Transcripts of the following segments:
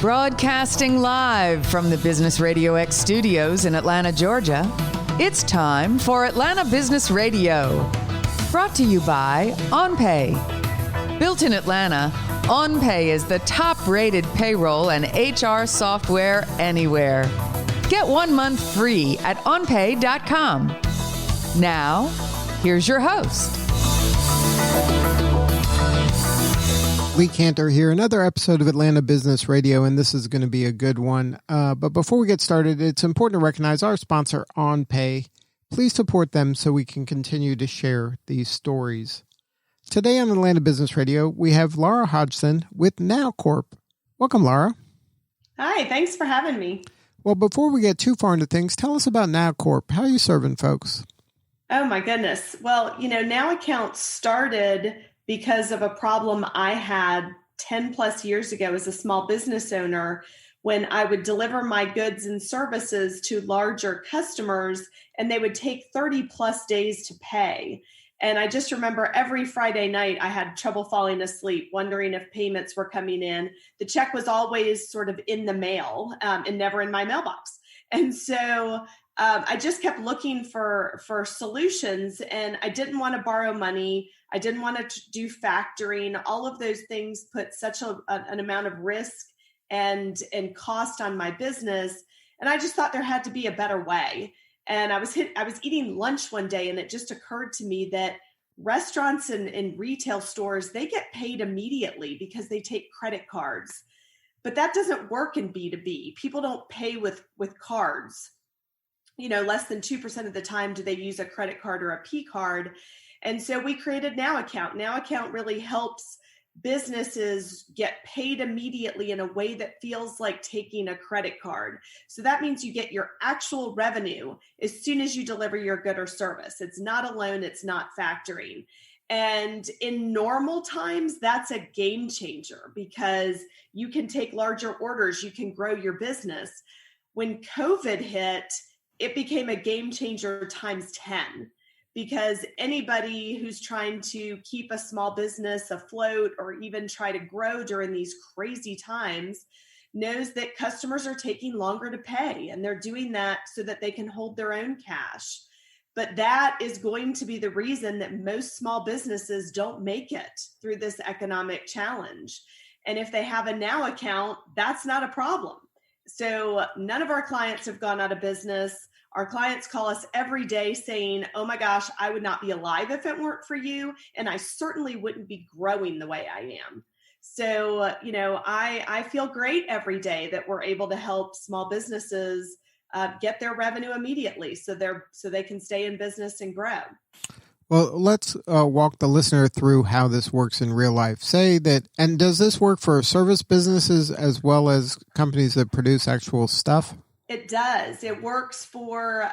Broadcasting live from the Business RadioX studios in Atlanta, Georgia, it's time for Atlanta Business Radio. Brought to you by OnPay. Built in Atlanta, OnPay is the top-rated payroll and HR software anywhere. Get 1 month free at onpay.com. Now, here's your host. Lee Cantor here, another episode of Atlanta Business Radio, and this is going to be a good one. But before we get started, it's important to recognize our sponsor, OnPay. Please support them so we can continue to share these stories. Today on Atlanta Business Radio, we have Lara Hodgson with NOW Corp. Welcome, Lara. Hi, thanks for having me. Well, before we get too far into things, tell us about NOW Corp. How are you serving folks? Oh, my goodness. Well, NOW Account started because of a problem I had 10 plus years ago as a small business owner when I would deliver my goods and services to larger customers and they would take 30 plus days to pay. And I just remember every Friday night I had trouble falling asleep, wondering if payments were coming in. The check was always sort of in the mail and never in my mailbox. And so I just kept looking for solutions, and I didn't want to borrow money. I didn't want to do factoring. All of those things put such an amount of risk and cost on my business. And I just thought there had to be a better way. And I was eating lunch one day, and it just occurred to me that restaurants and retail stores, they get paid immediately because they take credit cards. But that doesn't work in B2B. People don't pay with cards. Less than 2% of the time do they use a credit card or a P card. And so we created NOW Account. NOW Account really helps businesses get paid immediately in a way that feels like taking a credit card. So that means you get your actual revenue as soon as you deliver your good or service. It's not a loan, it's not factoring. And in normal times, that's a game changer because you can take larger orders, you can grow your business. When COVID hit, it became a game changer times 10. Because anybody who's trying to keep a small business afloat or even try to grow during these crazy times knows that customers are taking longer to pay, and they're doing that so that they can hold their own cash. But that is going to be the reason that most small businesses don't make it through this economic challenge. And if they have a NOW account, that's not a problem. So none of our clients have gone out of business. Our clients call us every day saying, oh my gosh, I would not be alive if it weren't for you. And I certainly wouldn't be growing the way I am. So, I feel great every day that we're able to help small businesses get their revenue immediately so they can stay in business and grow. Well, let's walk the listener through how this works in real life. And does this work for service businesses as well as companies that produce actual stuff? It does. It works for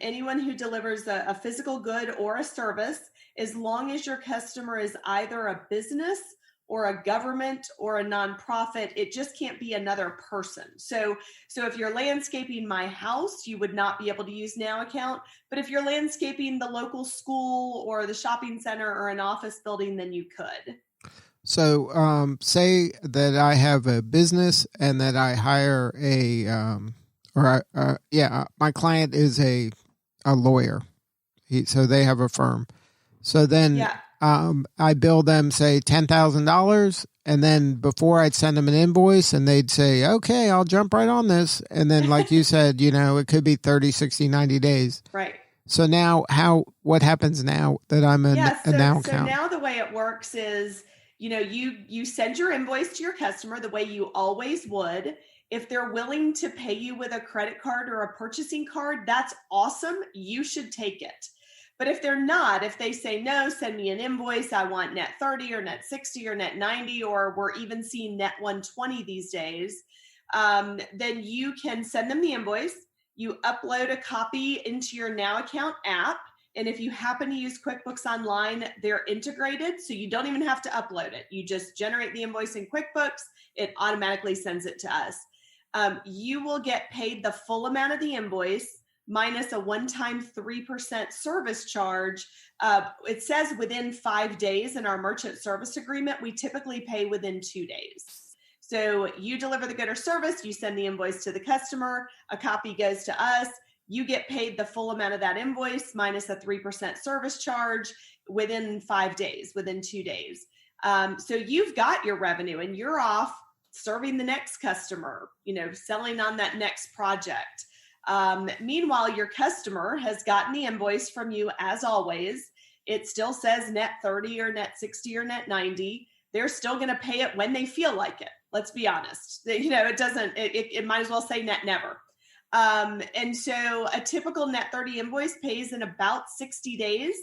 anyone who delivers a physical good or a service, as long as your customer is either a business or a government or a nonprofit. It just can't be another person. So if you're landscaping my house, you would not be able to use NOW Account. But if you're landscaping the local school or the shopping center or an office building, then you could. So say that I have a business and that I hire my client is a lawyer. So they have a firm. So then I bill them, say, $10,000. And then before I'd send them an invoice and they'd say, okay, I'll jump right on this. And then like you said, it could be 30, 60, 90 days. Right. So now what happens now that I'm a NOW account? So now the way it works is, you send your invoice to your customer the way you always would. If they're willing to pay you with a credit card or a purchasing card, that's awesome. You should take it. But if they're not, if they say, no, send me an invoice, I want net 30 or net 60 or net 90, or we're even seeing net 120 these days, then you can send them the invoice. You upload a copy into your NOW Account app. And if you happen to use QuickBooks Online, they're integrated. So you don't even have to upload it. You just generate the invoice in QuickBooks. It automatically sends it to us. You will get paid the full amount of the invoice minus a one-time 3% service charge. It says within 5 days in our merchant service agreement, we typically pay within 2 days. So you deliver the good or service, you send the invoice to the customer, a copy goes to us, you get paid the full amount of that invoice minus a 3% service charge within 5 days, within 2 days. So you've got your revenue and you're off serving the next customer, selling on that next project. Meanwhile, your customer has gotten the invoice from you as always. It still says net 30 or net 60 or net 90. They're still going to pay it when they feel like it. Let's be honest. It might as well say net never. And so a typical net 30 invoice pays in about 60 days.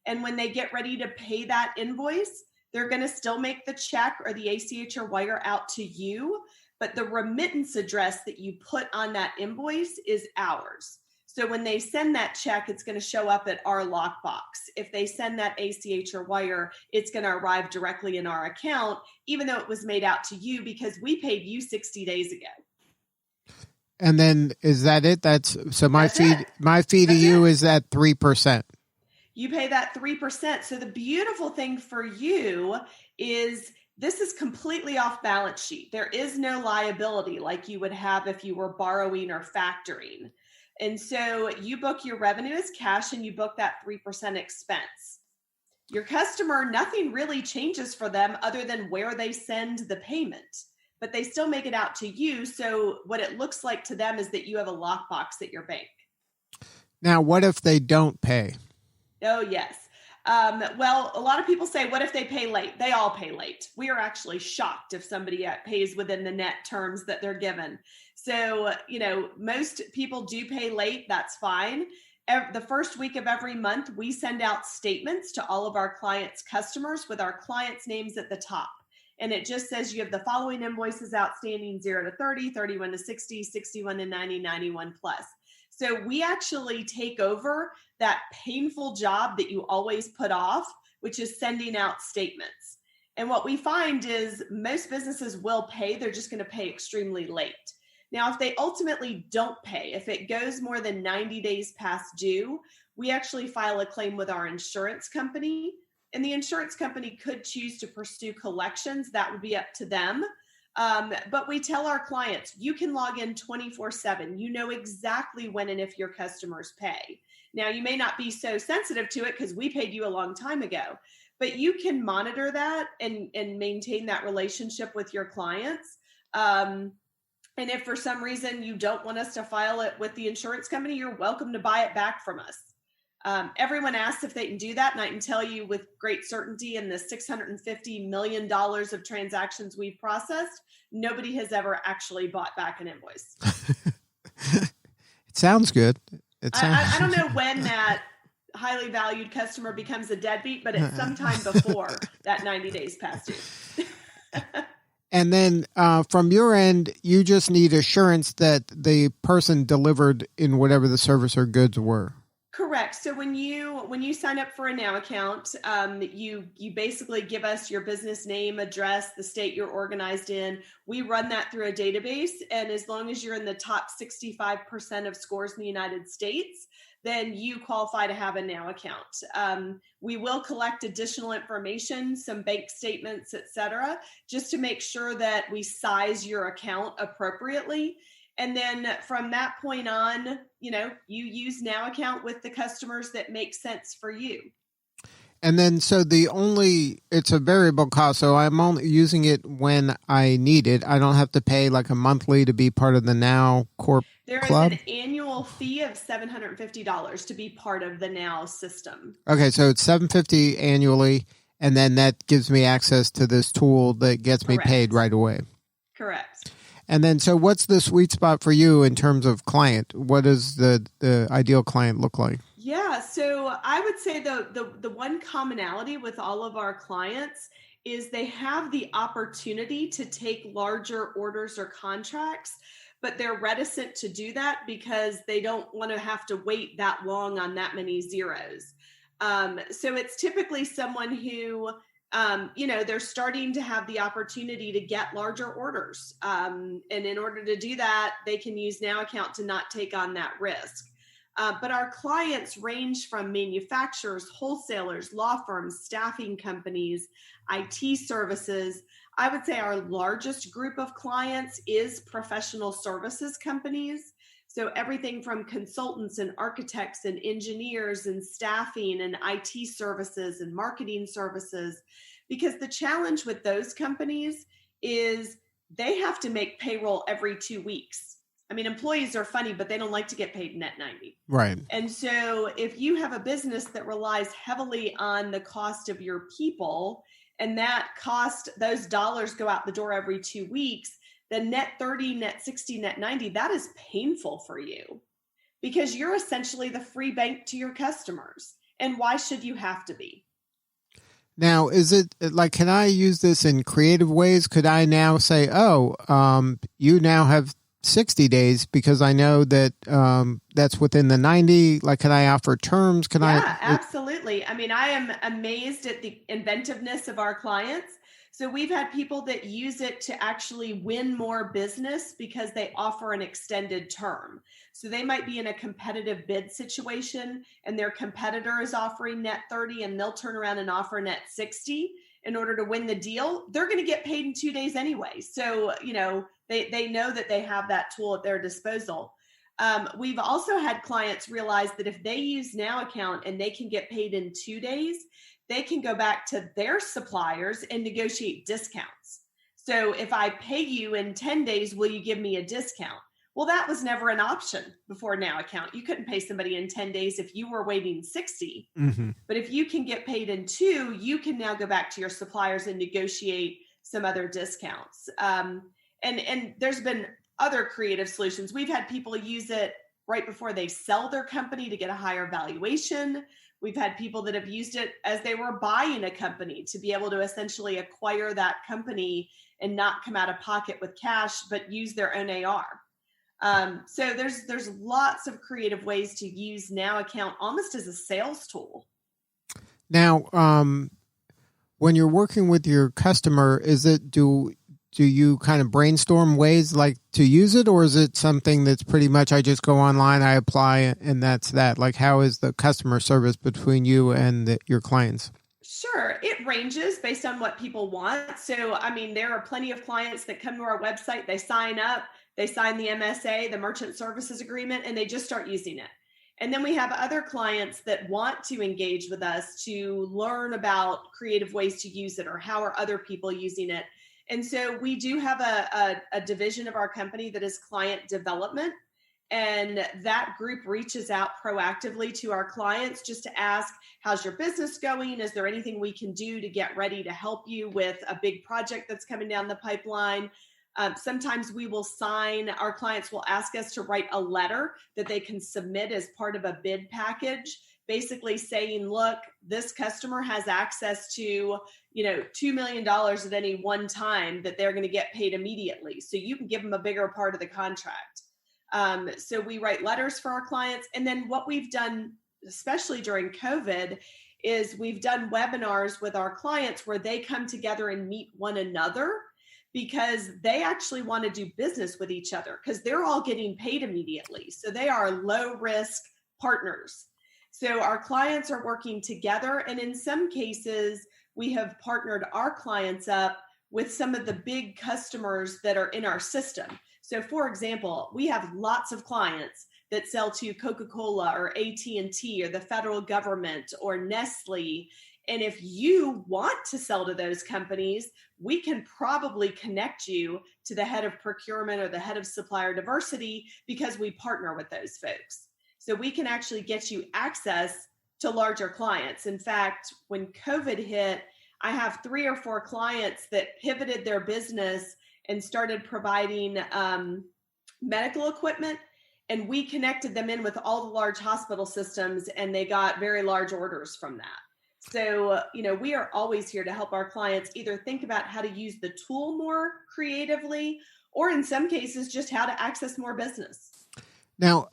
And when they get ready to pay that invoice, they're going to still make the check or the ACH or wire out to you. But the remittance address that you put on that invoice is ours. So when they send that check, it's going to show up at our lockbox. If they send that ACH or wire, it's going to arrive directly in our account, even though it was made out to you because we paid you 60 days ago. And then is that it? My fee to you is at 3%. You pay that 3%. So the beautiful thing for you is this is completely off balance sheet. There is no liability like you would have if you were borrowing or factoring. And so you book your revenue as cash and you book that 3% expense. Your customer, nothing really changes for them other than where they send the payment, but they still make it out to you. So what it looks like to them is that you have a lockbox at your bank. Now, what if they don't pay? Oh, yes. Well, a lot of people say, what if they pay late? They all pay late. We are actually shocked if somebody pays within the net terms that they're given. So, most people do pay late. That's fine. The first week of every month, we send out statements to all of our clients' customers with our clients' names at the top. And it just says you have the following invoices outstanding: 0 to 30, 31 to 60, 61 to 90, 91 plus. So we actually take over that painful job that you always put off, which is sending out statements. And what we find is most businesses will pay. They're just going to pay extremely late. Now, if they ultimately don't pay, if it goes more than 90 days past due, we actually file a claim with our insurance company. And the insurance company could choose to pursue collections. That would be up to them. But we tell our clients, you can log in 24/7. You know exactly when and if your customers pay. Now, you may not be so sensitive to it because we paid you a long time ago, but you can monitor that and maintain that relationship with your clients. And if for some reason you don't want us to file it with the insurance company, you're welcome to buy it back from us. Everyone asks if they can do that, and I can tell you with great certainty in the $650 million of transactions we've processed, nobody has ever actually bought back an invoice. It sounds good. I don't know when that highly valued customer becomes a deadbeat, but it's sometime before that 90 days past due. And then from your end, you just need assurance that the person delivered in whatever the service or goods were. Correct. So when you sign up for a NOW account, you basically give us your business name, address, the state you're organized in. We run that through a database, and as long as you're in the top 65% of scores in the United States, then you qualify to have a NOW account. We will collect additional information, some bank statements, et cetera, just to make sure that we size your account appropriately. And then from that point on, you use NOW account with the customers that make sense for you. And then so it's a variable cost. So I'm only using it when I need it. I don't have to pay like a monthly to be part of the NOW Corp club. There is an annual fee of $750 to be part of the NOW system. Okay. So it's $750 annually. And then that gives me access to this tool that gets me paid right away. Correct. And then, so what's the sweet spot for you in terms of client? What does the ideal client look like? Yeah, so I would say the one commonality with all of our clients is they have the opportunity to take larger orders or contracts, but they're reticent to do that because they don't want to have to wait that long on that many zeros. So it's typically someone who they're starting to have the opportunity to get larger orders. And in order to do that, they can use NOW account to not take on that risk. But our clients range from manufacturers, wholesalers, law firms, staffing companies, IT services. I would say our largest group of clients is professional services companies. So everything from consultants and architects and engineers and staffing and IT services and marketing services, because the challenge with those companies is they have to make payroll every 2 weeks. I mean, employees are funny, but they don't like to get paid net 90. Right. And so if you have a business that relies heavily on the cost of your people, and that cost, those dollars go out the door every 2 weeks, the net 30, net 60, net 90, that is painful for you because you're essentially the free bank to your customers. And why should you have to be? Now, is it like, can I use this in creative ways? Could I now say, you now have 60 days because I know that that's within the 90? Like, can I offer terms? Yeah, absolutely. I mean, I am amazed at the inventiveness of our clients. So we've had people that use it to actually win more business because they offer an extended term. So they might be in a competitive bid situation and their competitor is offering net 30 and they'll turn around and offer net 60 in order to win the deal. They're going to get paid in 2 days anyway. So, they know that they have that tool at their disposal. We've also had clients realize that if they use Now Account and they can get paid in 2 days, they can go back to their suppliers and negotiate discounts. So if I pay you in 10 days, will you give me a discount? Well, that was never an option before Now Account. You couldn't pay somebody in 10 days if you were waiting 60. Mm-hmm. But if you can get paid in 2, you can now go back to your suppliers and negotiate some other discounts. And there's been other creative solutions. We've had people use it right before they sell their company to get a higher valuation. We've had people that have used it as they were buying a company to be able to essentially acquire that company and not come out of pocket with cash, but use their own AR. So there's lots of creative ways to use Now Account almost as a sales tool. Now, when you're working with your customer, do you kind of brainstorm ways like to use it, or is it something that's pretty much I just go online, I apply, and that's that? Like, how is the customer service between you and your clients? Sure. It ranges based on what people want. So, I mean, there are plenty of clients that come to our website, they sign up, they sign the MSA, the Merchant Services Agreement, and they just start using it. And then we have other clients that want to engage with us to learn about creative ways to use it or how are other people using it. And so we do have a division of our company that is client development. And that group reaches out proactively to our clients just to ask, how's your business going? Is there anything we can do to get ready to help you with a big project that's coming down the pipeline? Sometimes our clients will ask us to write a letter that they can submit as part of a bid package, basically saying, look, this customer has access to, $2 million at any one time that they're going to get paid immediately. So you can give them a bigger part of the contract. So we write letters for our clients. And then what we've done, especially during COVID, is we've done webinars with our clients where they come together and meet one another because they actually want to do business with each other because they're all getting paid immediately. So they are low risk partners. So our clients are working together. And in some cases, we have partnered our clients up with some of the big customers that are in our system. So for example, we have lots of clients that sell to Coca-Cola or AT&T or the federal government or Nestle. And if you want to sell to those companies, we can probably connect you to the head of procurement or the head of supplier diversity because we partner with those folks. So we can actually get you access to larger clients. In fact, when COVID hit, I have 3 or 4 clients that pivoted their business and started providing medical equipment. And we connected them in with all the large hospital systems and they got very large orders from that. So, we are always here to help our clients either think about how to use the tool more creatively, or in some cases, just how to access more business. Now,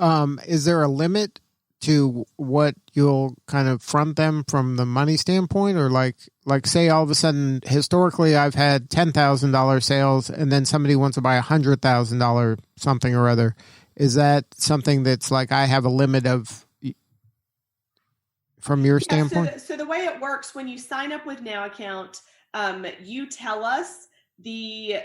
is there a limit to what you'll kind of front them from the money standpoint? Or like say all of a sudden, historically, I've had $10,000 sales and then somebody wants to buy $100,000 something or other. Is that something that's like I have a limit of from your standpoint? So the way it works when you sign up with Now Account, you tell us the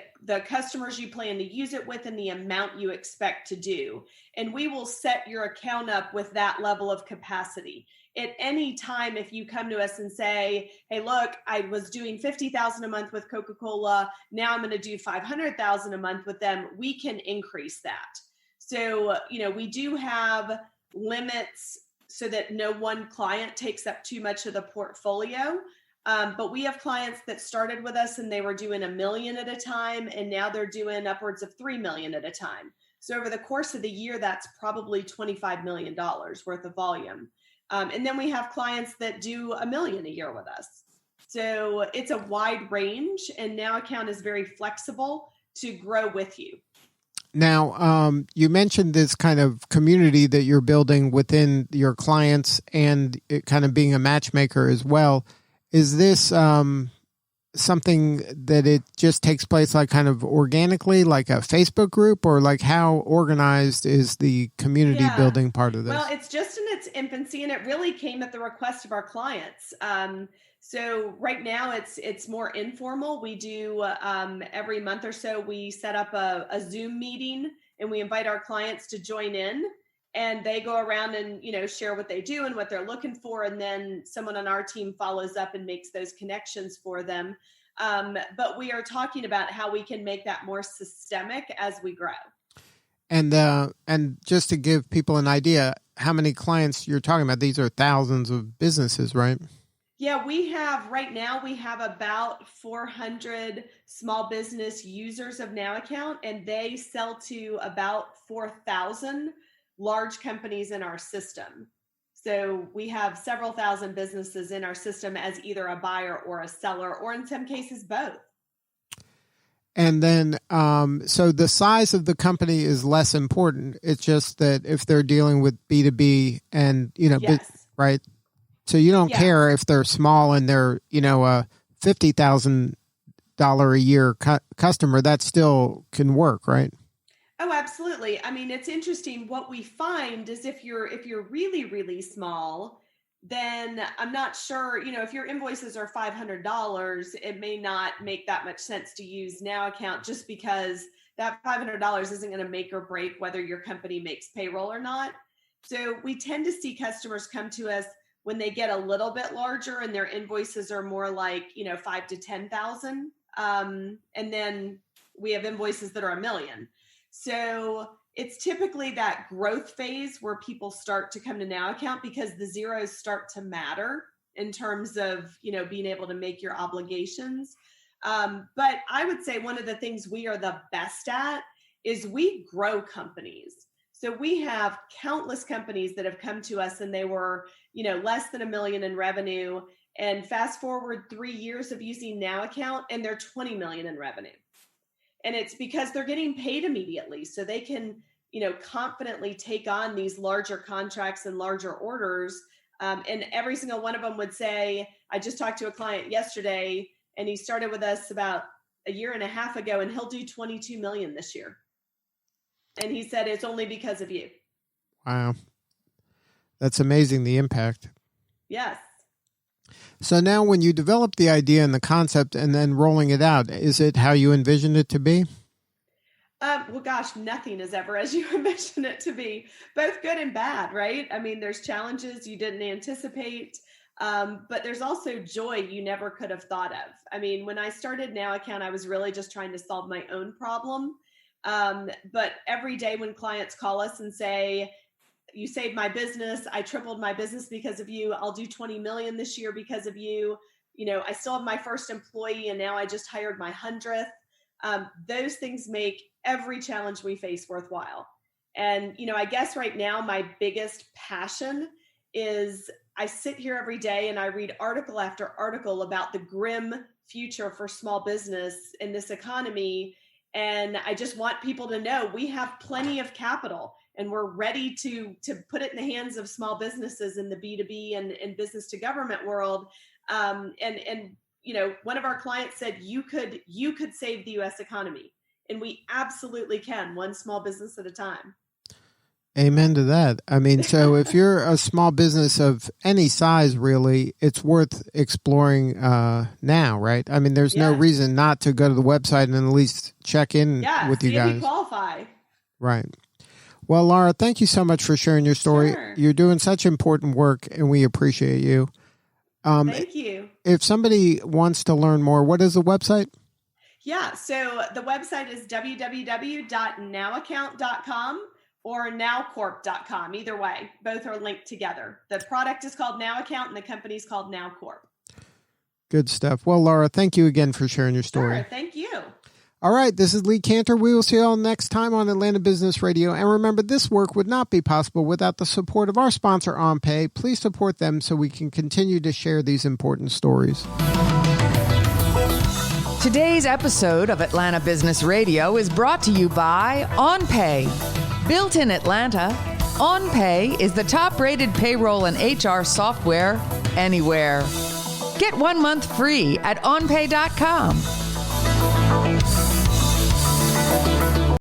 customers you plan to use it with, and the amount you expect to do. And we will set your account up with that level of capacity. At any time, if you come to us and say, hey, look, I was doing 50,000 a month with Coca-Cola. Now I'm going to do 500,000 a month with them. We can increase that. So, we do have limits so that no one client takes up too much of the portfolio. But we have clients that started with us and they were doing $1 million at a time, and now they're doing upwards of $3 million at a time. So over the course of the year, that's probably $25 million worth of volume. And then we have clients that do $1 million a year with us. So it's a wide range, and Now Account is very flexible to grow with you. Now, you mentioned this kind of community that you're building within your clients, and it kind of being a matchmaker as well. Is this something that it just takes place like kind of organically, like a Facebook group, or like how organized is the community building part of this? Well, it's just in its infancy, and it really came at the request of our clients. So right now it's more informal. We do every month or so, we set up a Zoom meeting, and we invite our clients to join in. And they go around and, share what they do and what they're looking for. And then someone on our team follows up and makes those connections for them. But we are talking about how we can make that more systemic as we grow. And just to give people an idea, how many clients you're talking about? These are thousands of businesses, right? Yeah, right now we have about 400 small business users of Now Account, and they sell to about 4,000 large companies in our system. So we have several thousand businesses in our system as either a buyer or a seller, or in some cases, both. And then, so the size of the company is less important. It's just that if they're dealing with B2B and, Yes. right? So you don't care if they're small and they're, a $50,000 a year customer, that still can work, right? Oh, absolutely. I mean, it's interesting. What we find is if you're really, really small, then I'm not sure, if your invoices are $500, it may not make that much sense to use Now Account, just because that $500 isn't going to make or break whether your company makes payroll or not. So we tend to see customers come to us when they get a little bit larger and their invoices are more like, 5 to 10,000. And then we have invoices that are $1 million. So it's typically that growth phase where people start to come to Now Account, because the zeros start to matter in terms of, being able to make your obligations. But I would say one of the things we are the best at is we grow companies. So we have countless companies that have come to us and they were, less than $1 million in revenue, and fast forward 3 years of using Now Account and they're $20 million in revenue. And it's because they're getting paid immediately. So they can, confidently take on these larger contracts and larger orders. And every single one of them would say, I just talked to a client yesterday and he started with us about a year and a half ago, and he'll do 22 million this year. And he said, it's only because of you. Wow. That's amazing, the impact. Yes. So now when you develop the idea and the concept and then rolling it out, is it how you envisioned it to be? Well, gosh, nothing is ever as you envision it to be, both good and bad, right? I mean, there's challenges you didn't anticipate, but there's also joy you never could have thought of. I mean, when I started Now Account, I was really just trying to solve my own problem. But every day when clients call us and say, you saved my business, I tripled my business because of you, I'll do 20 million this year because of you, I still have my first employee and now I just hired my 100th. Those things make every challenge we face worthwhile. And, I guess right now my biggest passion is I sit here every day and I read article after article about the grim future for small business in this economy. And I just want people to know we have plenty of capital and we're ready to put it in the hands of small businesses in the B2B and business to government world. And one of our clients said, you could save the US economy. And we absolutely can, one small business at a time. Amen to that. I mean, so if you're a small business of any size, really, it's worth exploring now, right? I mean, there's no reason not to go to the website and at least check in with you guys. If you qualify. Right. Well, Lara, thank you so much for sharing your story. Sure. You're doing such important work, and we appreciate you. Thank you. If somebody wants to learn more, what is the website? Yeah, so the website is www.nowaccount.com or nowcorp.com. Either way, both are linked together. The product is called Now Account and the company is called NOW Corp. Good stuff. Well, Lara, thank you again for sharing your story. Sure, thank you. All right, this is Lee Cantor. We will see you all next time on Atlanta Business Radio. And remember, this work would not be possible without the support of our sponsor, OnPay. Please support them so we can continue to share these important stories. Today's episode of Atlanta Business Radio is brought to you by OnPay. Built in Atlanta, OnPay is the top-rated payroll and HR software anywhere. Get 1 month free at onpay.com.